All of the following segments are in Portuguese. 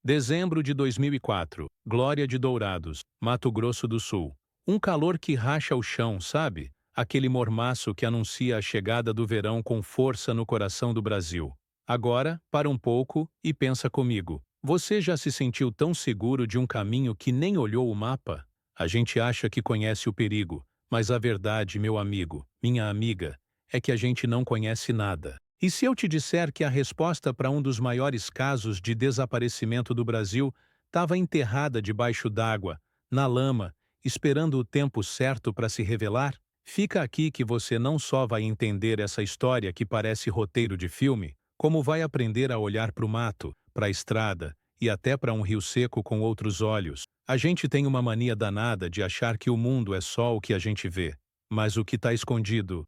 Dezembro de 2004, Glória de Dourados, Mato Grosso do Sul. Um calor que racha o chão, sabe? Aquele mormaço que anuncia a chegada do verão com força no coração do Brasil. Agora, para um pouco e pensa comigo. Você já se sentiu tão seguro de um caminho que nem olhou o mapa? A gente acha que conhece o perigo, mas a verdade, meu amigo, minha amiga, é que a gente não conhece nada. E se eu te disser que a resposta para um dos maiores casos de desaparecimento do Brasil estava enterrada debaixo d'água, na lama, esperando o tempo certo para se revelar? Fica aqui que você não só vai entender essa história que parece roteiro de filme, como vai aprender a olhar para o mato, para a estrada e até para um rio seco com outros olhos. A gente tem uma mania danada de achar que o mundo é só o que a gente vê. Mas o que está escondido?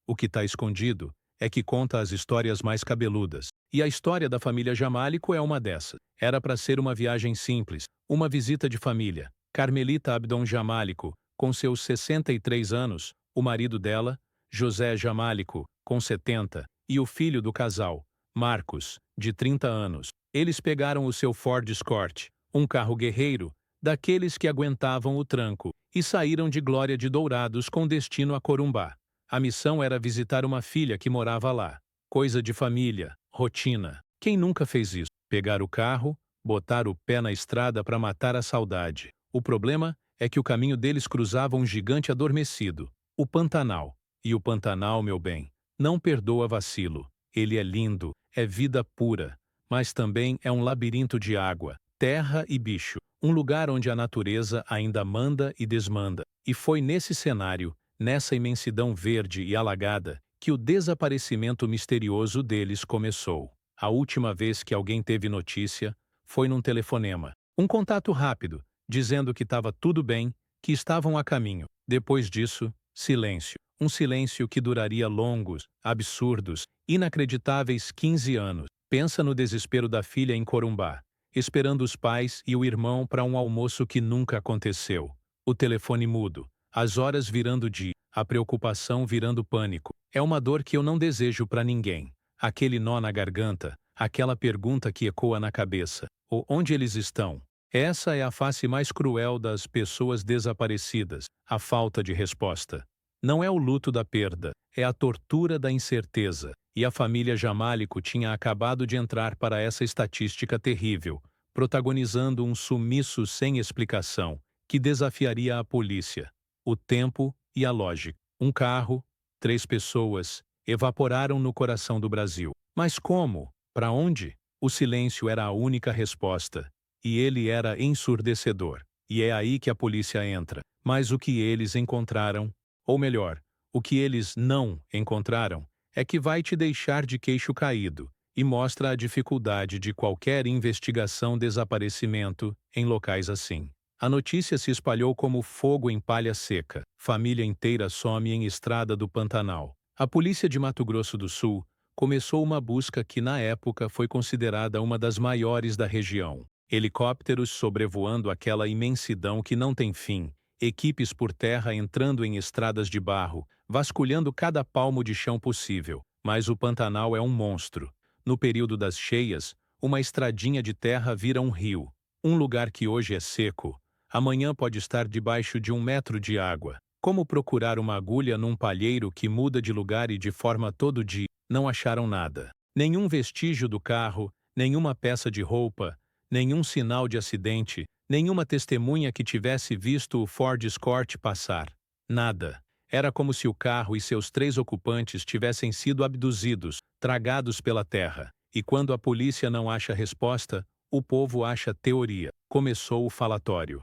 O que está escondido é que conta as histórias mais cabeludas. E a história da família Jamálico é uma dessas. Era para ser uma viagem simples, uma visita de família. Carmelita Abdon Jamálico, com seus 63 anos, o marido dela, José Jamálico, com 70, e o filho do casal, Marcos, de 30 anos. Eles pegaram o seu Ford Escort, um carro guerreiro, daqueles que aguentavam o tranco, e saíram de Glória de Dourados com destino a Corumbá. A missão era visitar uma filha que morava lá. Coisa de família, rotina. Quem nunca fez isso? Pegar o carro, botar o pé na estrada para matar a saudade. O problema é que o caminho deles cruzava um gigante adormecido, o Pantanal. E o Pantanal, meu bem, não perdoa vacilo. Ele é lindo, é vida pura, mas também é um labirinto de água, terra e bicho. Um lugar onde a natureza ainda manda e desmanda. E foi nesse cenário, nessa imensidão verde e alagada, que o desaparecimento misterioso deles começou. A última vez que alguém teve notícia foi num telefonema. Um contato rápido, dizendo que estava tudo bem, que estavam a caminho. Depois disso, silêncio. Um silêncio que duraria longos, absurdos, inacreditáveis 15 anos. Pensa no desespero da filha em Corumbá, esperando os pais e o irmão para um almoço que nunca aconteceu. O telefone mudo. As horas virando dia, a preocupação virando pânico. É uma dor que eu não desejo para ninguém. Aquele nó na garganta, aquela pergunta que ecoa na cabeça. Onde eles estão? Essa é a face mais cruel das pessoas desaparecidas, a falta de resposta. Não é o luto da perda, é a tortura da incerteza. E a família Jamálico tinha acabado de entrar para essa estatística terrível, protagonizando um sumiço sem explicação, que desafiaria a polícia, o tempo e a lógica. Um carro, 3 pessoas, evaporaram no coração do Brasil. Mas como? Para onde? O silêncio era a única resposta. E ele era ensurdecedor. E é aí que a polícia entra. Mas o que eles encontraram, ou melhor, o que eles não encontraram, é que vai te deixar de queixo caído e mostra a dificuldade de qualquer investigação-desaparecimento em locais assim. A notícia se espalhou como fogo em palha seca. Família inteira some em estrada do Pantanal. A polícia de Mato Grosso do Sul começou uma busca que na época foi considerada uma das maiores da região. Helicópteros sobrevoando aquela imensidão que não tem fim, equipes por terra entrando em estradas de barro, vasculhando cada palmo de chão possível. Mas o Pantanal é um monstro. No período das cheias, uma estradinha de terra vira um rio. Um lugar que hoje é seco, amanhã pode estar debaixo de 1 metro de água. Como procurar uma agulha num palheiro que muda de lugar e de forma todo dia? Não acharam nada. Nenhum vestígio do carro, nenhuma peça de roupa, nenhum sinal de acidente, nenhuma testemunha que tivesse visto o Ford Escort passar. Nada. Era como se o carro e seus 3 ocupantes tivessem sido abduzidos, tragados pela terra. E quando a polícia não acha resposta, o povo acha teoria. Começou o falatório.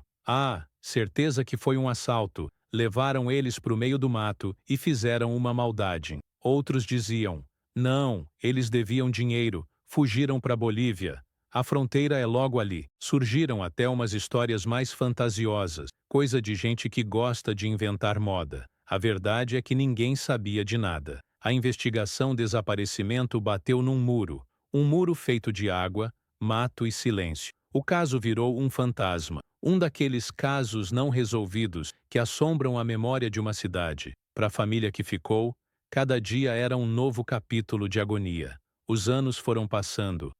Certeza que foi um assalto. Levaram eles para o meio do mato e fizeram uma maldade. Outros diziam: não, eles deviam dinheiro, fugiram para Bolívia. A fronteira é logo ali. Surgiram até umas histórias mais fantasiosas, coisa de gente que gosta de inventar moda. A verdade é que ninguém sabia de nada. A investigação-desaparecimento bateu num muro. Um muro feito de água, mato e silêncio. O caso virou um fantasma. Um daqueles casos não resolvidos que assombram a memória de uma cidade. Para a família que ficou, cada dia era um novo capítulo de agonia. Os anos foram passando.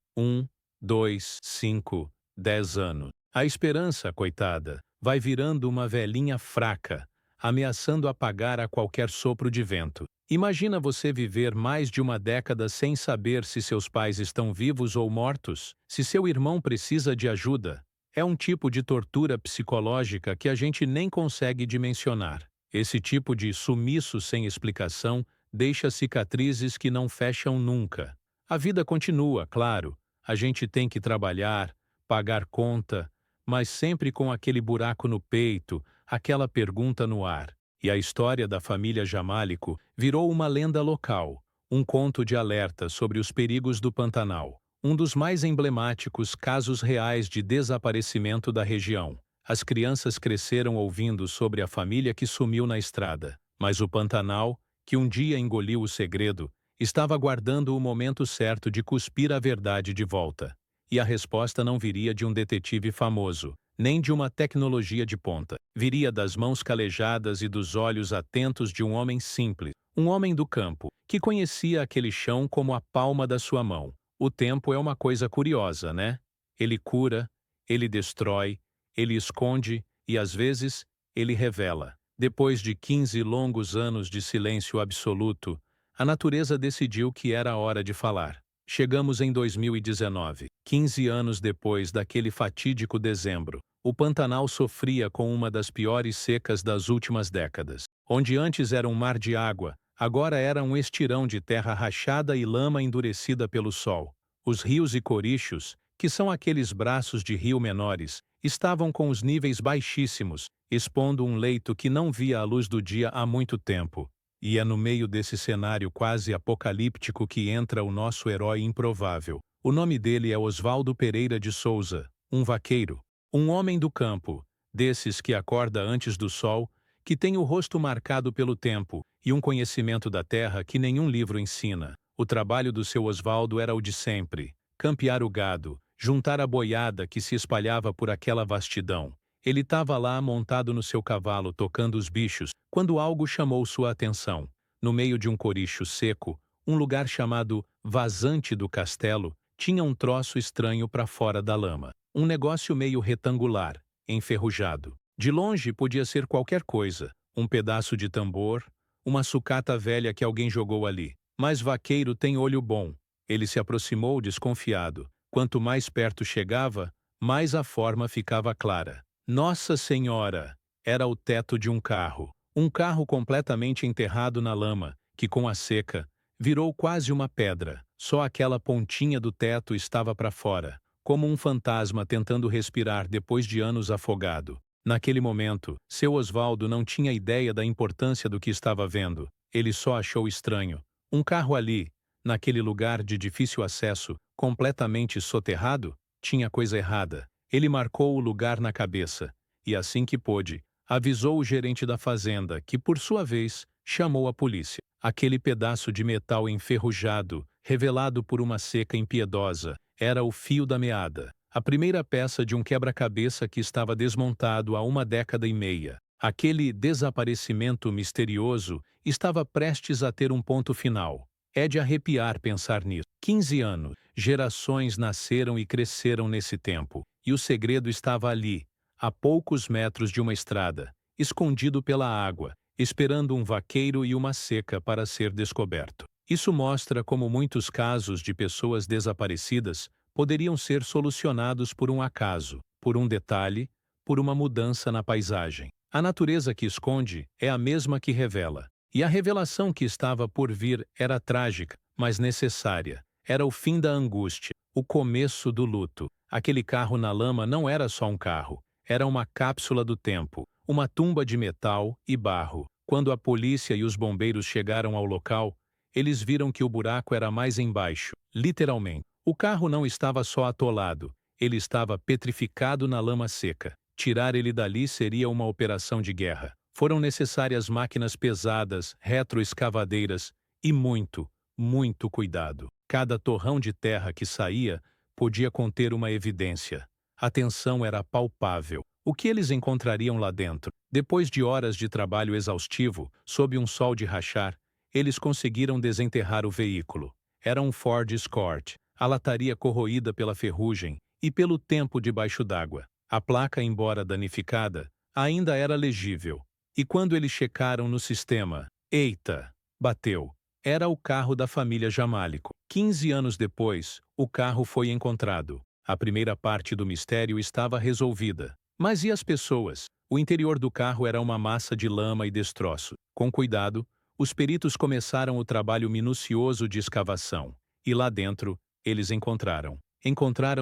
2, 5, 10 anos. A esperança, coitada, vai virando uma velhinha fraca, ameaçando apagar a qualquer sopro de vento. Imagina você viver mais de uma década sem saber se seus pais estão vivos ou mortos, se seu irmão precisa de ajuda. É um tipo de tortura psicológica que a gente nem consegue dimensionar. Esse tipo de sumiço sem explicação deixa cicatrizes que não fecham nunca. A vida continua, claro. A gente tem que trabalhar, pagar conta, mas sempre com aquele buraco no peito, aquela pergunta no ar. E a história da família Jamálico virou uma lenda local, um conto de alerta sobre os perigos do Pantanal, um dos mais emblemáticos casos reais de desaparecimento da região. As crianças cresceram ouvindo sobre a família que sumiu na estrada, mas o Pantanal, que um dia engoliu o segredo, estava aguardando o momento certo de cuspir a verdade de volta. E a resposta não viria de um detetive famoso, nem de uma tecnologia de ponta. Viria das mãos calejadas e dos olhos atentos de um homem simples, um homem do campo, que conhecia aquele chão como a palma da sua mão. O tempo é uma coisa curiosa, né? Ele cura, ele destrói, ele esconde e, às vezes, ele revela. Depois de 15 longos anos de silêncio absoluto, a natureza decidiu que era a hora de falar. Chegamos em 2019, 15 anos depois daquele fatídico dezembro. O Pantanal sofria com uma das piores secas das últimas décadas. Onde antes era um mar de água, agora era um estirão de terra rachada e lama endurecida pelo sol. Os rios e corichos, que são aqueles braços de rio menores, estavam com os níveis baixíssimos, expondo um leito que não via a luz do dia há muito tempo. E é no meio desse cenário quase apocalíptico que entra o nosso herói improvável. O nome dele é Osvaldo Pereira de Souza, um vaqueiro, um homem do campo, desses que acorda antes do sol, que tem o rosto marcado pelo tempo e um conhecimento da terra que nenhum livro ensina. O trabalho do seu Osvaldo era o de sempre: campear o gado, juntar a boiada que se espalhava por aquela vastidão. Ele estava lá montado no seu cavalo tocando os bichos, quando algo chamou sua atenção. No meio de um coricho seco, um lugar chamado Vazante do Castelo tinha um troço estranho para fora da lama. Um negócio meio retangular, enferrujado. De longe podia ser qualquer coisa, um pedaço de tambor, uma sucata velha que alguém jogou ali. Mas vaqueiro tem olho bom. Ele se aproximou desconfiado. Quanto mais perto chegava, mais a forma ficava clara. Nossa Senhora! Era o teto de um carro. Um carro completamente enterrado na lama, que com a seca, virou quase uma pedra. Só aquela pontinha do teto estava para fora, como um fantasma tentando respirar depois de anos afogado. Naquele momento, seu Osvaldo não tinha ideia da importância do que estava vendo. Ele só achou estranho. Um carro ali, naquele lugar de difícil acesso, completamente soterrado? Tinha coisa errada. Ele marcou o lugar na cabeça, e assim que pôde, avisou o gerente da fazenda, que por sua vez, chamou a polícia. Aquele pedaço de metal enferrujado, revelado por uma seca impiedosa, era o fio da meada, a primeira peça de um quebra-cabeça que estava desmontado há uma década e meia. Aquele desaparecimento misterioso estava prestes a ter um ponto final. É de arrepiar pensar nisso. 15 anos, gerações nasceram e cresceram nesse tempo. E o segredo estava ali, a poucos metros de uma estrada, escondido pela água, esperando um vaqueiro e uma seca para ser descoberto. Isso mostra como muitos casos de pessoas desaparecidas poderiam ser solucionados por um acaso, por um detalhe, por uma mudança na paisagem. A natureza que esconde é a mesma que revela. E a revelação que estava por vir era trágica, mas necessária. Era o fim da angústia, o começo do luto. Aquele carro na lama não era só um carro, era uma cápsula do tempo, uma tumba de metal e barro. Quando a polícia e os bombeiros chegaram ao local, eles viram que o buraco era mais embaixo, literalmente. O carro não estava só atolado, ele estava petrificado na lama seca. Tirar ele dali seria uma operação de guerra. Foram necessárias máquinas pesadas, retroescavadeiras e muito, muito cuidado. Cada torrão de terra que saía podia conter uma evidência. A tensão era palpável. O que eles encontrariam lá dentro? Depois de horas de trabalho exaustivo, sob um sol de rachar, eles conseguiram desenterrar o veículo. Era um Ford Escort, a lataria corroída pela ferrugem e pelo tempo debaixo d'água. A placa, embora danificada, ainda era legível. E quando eles checaram no sistema, eita, bateu. Era o carro da família Jamálico. 15 anos depois, o carro foi encontrado. A primeira parte do mistério estava resolvida. Mas e as pessoas? O interior do carro era uma massa de lama e destroço. Com cuidado, os peritos começaram o trabalho minucioso de escavação. E lá dentro, eles encontraram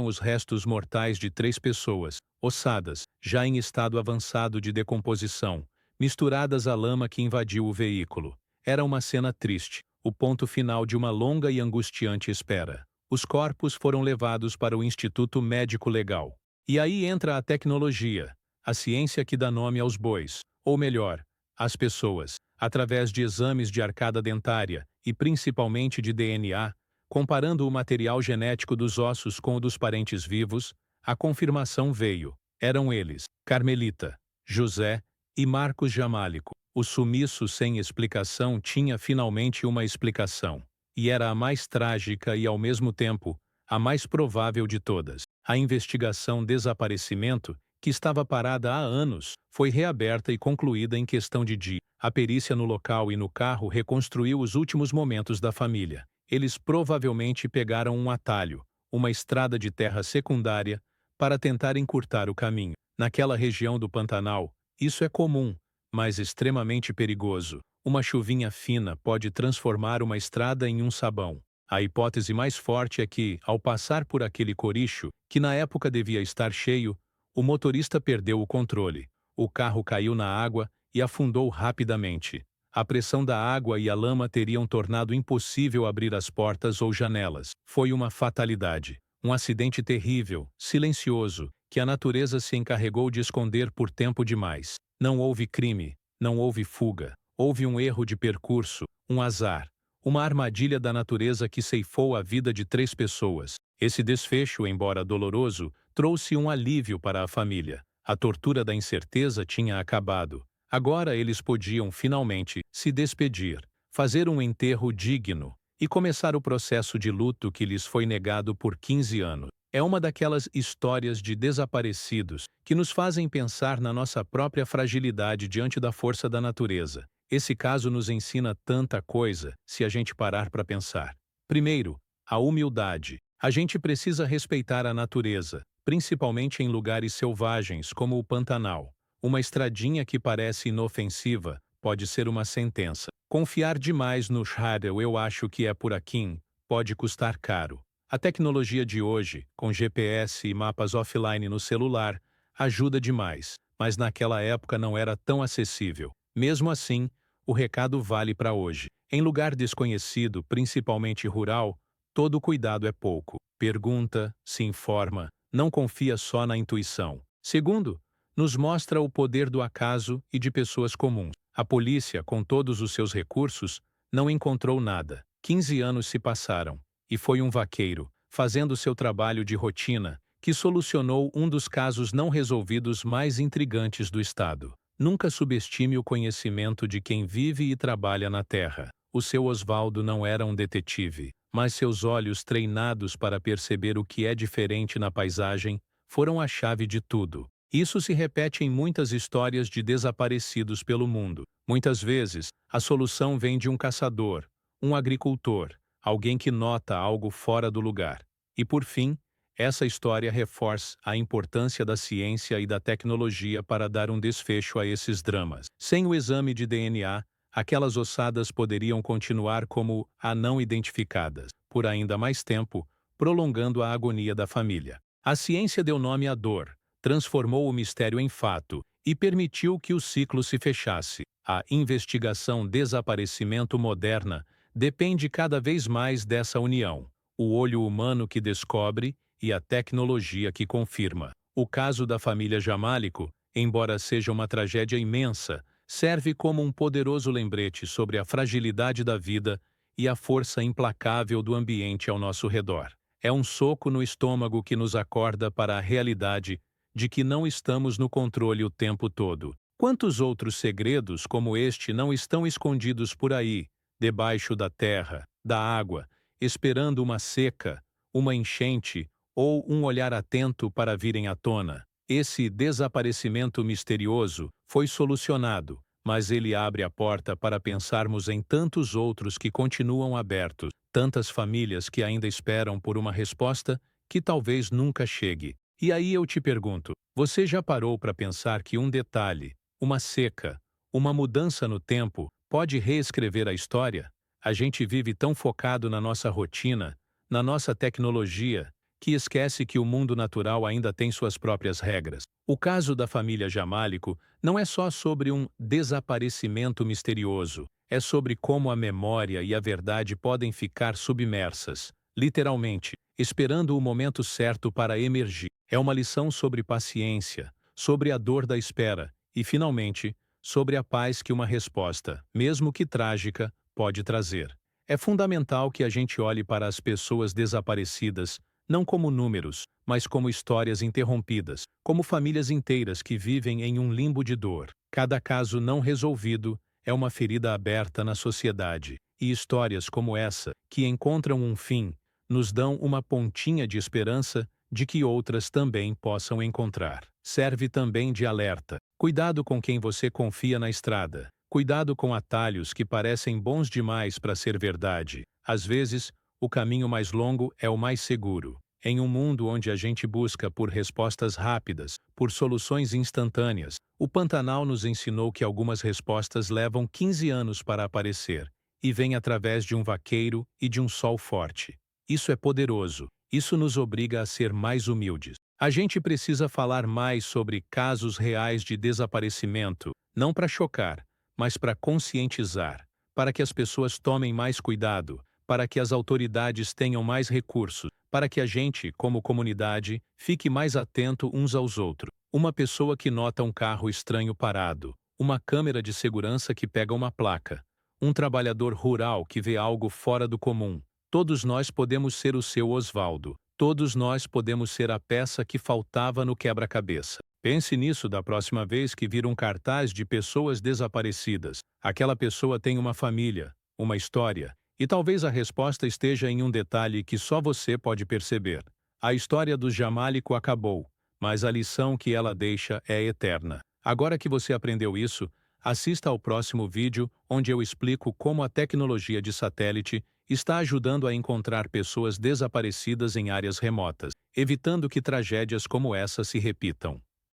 os restos mortais de 3 pessoas, ossadas, já em estado avançado de decomposição, misturadas à lama que invadiu o veículo. Era uma cena triste, o ponto final de uma longa e angustiante espera. Os corpos foram levados para o Instituto Médico Legal. E aí entra a tecnologia, a ciência que dá nome aos bois, ou melhor, às pessoas, através de exames de arcada dentária e principalmente de DNA, comparando o material genético dos ossos com o dos parentes vivos, a confirmação veio. Eram eles, Carmelita, José e Marcos Jamálico. O sumiço sem explicação tinha finalmente uma explicação. E era a mais trágica e, ao mesmo tempo, a mais provável de todas. A investigação desaparecimento, que estava parada há anos, foi reaberta e concluída em questão de dias. A perícia no local e no carro reconstruiu os últimos momentos da família. Eles provavelmente pegaram um atalho, uma estrada de terra secundária, para tentar encurtar o caminho. Naquela região do Pantanal, isso é comum, mas extremamente perigoso. Uma chuvinha fina pode transformar uma estrada em um sabão. A hipótese mais forte é que, ao passar por aquele coricho, que na época devia estar cheio, o motorista perdeu o controle. O carro caiu na água e afundou rapidamente. A pressão da água e a lama teriam tornado impossível abrir as portas ou janelas. Foi uma fatalidade. Um acidente terrível, silencioso, que a natureza se encarregou de esconder por tempo demais. Não houve crime, não houve fuga. Houve um erro de percurso, um azar, uma armadilha da natureza que ceifou a vida de 3 pessoas. Esse desfecho, embora doloroso, trouxe um alívio para a família. A tortura da incerteza tinha acabado. Agora eles podiam, finalmente, se despedir, fazer um enterro digno e começar o processo de luto que lhes foi negado por 15 anos. É uma daquelas histórias de desaparecidos que nos fazem pensar na nossa própria fragilidade diante da força da natureza. Esse caso nos ensina tanta coisa, se a gente parar para pensar. Primeiro, a humildade. A gente precisa respeitar a natureza, principalmente em lugares selvagens como o Pantanal. Uma estradinha que parece inofensiva pode ser uma sentença. Confiar demais no shuttle, eu acho que é por aqui, pode custar caro. A tecnologia de hoje, com GPS e mapas offline no celular, ajuda demais, mas naquela época não era tão acessível. Mesmo assim, o recado vale para hoje. Em lugar desconhecido, principalmente rural, todo cuidado é pouco. Pergunta, se informa, não confia só na intuição. Segundo, nos mostra o poder do acaso e de pessoas comuns. A polícia, com todos os seus recursos, não encontrou nada. 15 anos se passaram, e foi um vaqueiro, fazendo seu trabalho de rotina, que solucionou um dos casos não resolvidos mais intrigantes do estado. Nunca subestime o conhecimento de quem vive e trabalha na terra. O seu Osvaldo não era um detetive, mas seus olhos treinados para perceber o que é diferente na paisagem foram a chave de tudo. Isso se repete em muitas histórias de desaparecidos pelo mundo. Muitas vezes, a solução vem de um caçador, um agricultor, alguém que nota algo fora do lugar. E por fim, essa história reforça a importância da ciência e da tecnologia para dar um desfecho a esses dramas. Sem o exame de DNA, aquelas ossadas poderiam continuar como a não identificadas, por ainda mais tempo, prolongando a agonia da família. A ciência deu nome à dor, transformou o mistério em fato e permitiu que o ciclo se fechasse. A investigação-desaparecimento moderna depende cada vez mais dessa união. O olho humano que descobre e a tecnologia que confirma. O caso da família Jamálico, embora seja uma tragédia imensa, serve como um poderoso lembrete sobre a fragilidade da vida e a força implacável do ambiente ao nosso redor. É um soco no estômago que nos acorda para a realidade de que não estamos no controle o tempo todo. Quantos outros segredos como este não estão escondidos por aí, debaixo da terra, da água, esperando uma seca, uma enchente ou um olhar atento para virem à tona. Esse desaparecimento misterioso foi solucionado, mas ele abre a porta para pensarmos em tantos outros que continuam abertos, tantas famílias que ainda esperam por uma resposta que talvez nunca chegue. E aí eu te pergunto, você já parou para pensar que um detalhe, uma seca, uma mudança no tempo pode reescrever a história? A gente vive tão focado na nossa rotina, na nossa tecnologia, que esquece que o mundo natural ainda tem suas próprias regras. O caso da família Jamálico não é só sobre um desaparecimento misterioso, é sobre como a memória e a verdade podem ficar submersas, literalmente, esperando o momento certo para emergir. É uma lição sobre paciência, sobre a dor da espera e, finalmente, sobre a paz que uma resposta, mesmo que trágica, pode trazer. É fundamental que a gente olhe para as pessoas desaparecidas não como números, mas como histórias interrompidas, como famílias inteiras que vivem em um limbo de dor. Cada caso não resolvido é uma ferida aberta na sociedade, e histórias como essa, que encontram um fim, nos dão uma pontinha de esperança de que outras também possam encontrar. Serve também de alerta. Cuidado com quem você confia na estrada. Cuidado com atalhos que parecem bons demais para ser verdade. Às vezes, o caminho mais longo é o mais seguro. Em um mundo onde a gente busca por respostas rápidas, por soluções instantâneas, o Pantanal nos ensinou que algumas respostas levam 15 anos para aparecer e vêm através de um vaqueiro e de um sol forte. Isso é poderoso. Isso nos obriga a ser mais humildes. A gente precisa falar mais sobre casos reais de desaparecimento, não para chocar, mas para conscientizar, para que as pessoas tomem mais cuidado, para que as autoridades tenham mais recursos, para que a gente, como comunidade, fique mais atento uns aos outros. Uma pessoa que nota um carro estranho parado, uma câmera de segurança que pega uma placa, um trabalhador rural que vê algo fora do comum. Todos nós podemos ser o seu Osvaldo. Todos nós podemos ser a peça que faltava no quebra-cabeça. Pense nisso da próxima vez que vir um cartaz de pessoas desaparecidas. Aquela pessoa tem uma família, uma história, e talvez a resposta esteja em um detalhe que só você pode perceber. A história do Jamálico acabou, mas a lição que ela deixa é eterna. Agora que você aprendeu isso, assista ao próximo vídeo onde eu explico como a tecnologia de satélite está ajudando a encontrar pessoas desaparecidas em áreas remotas, evitando que tragédias como essa se repitam.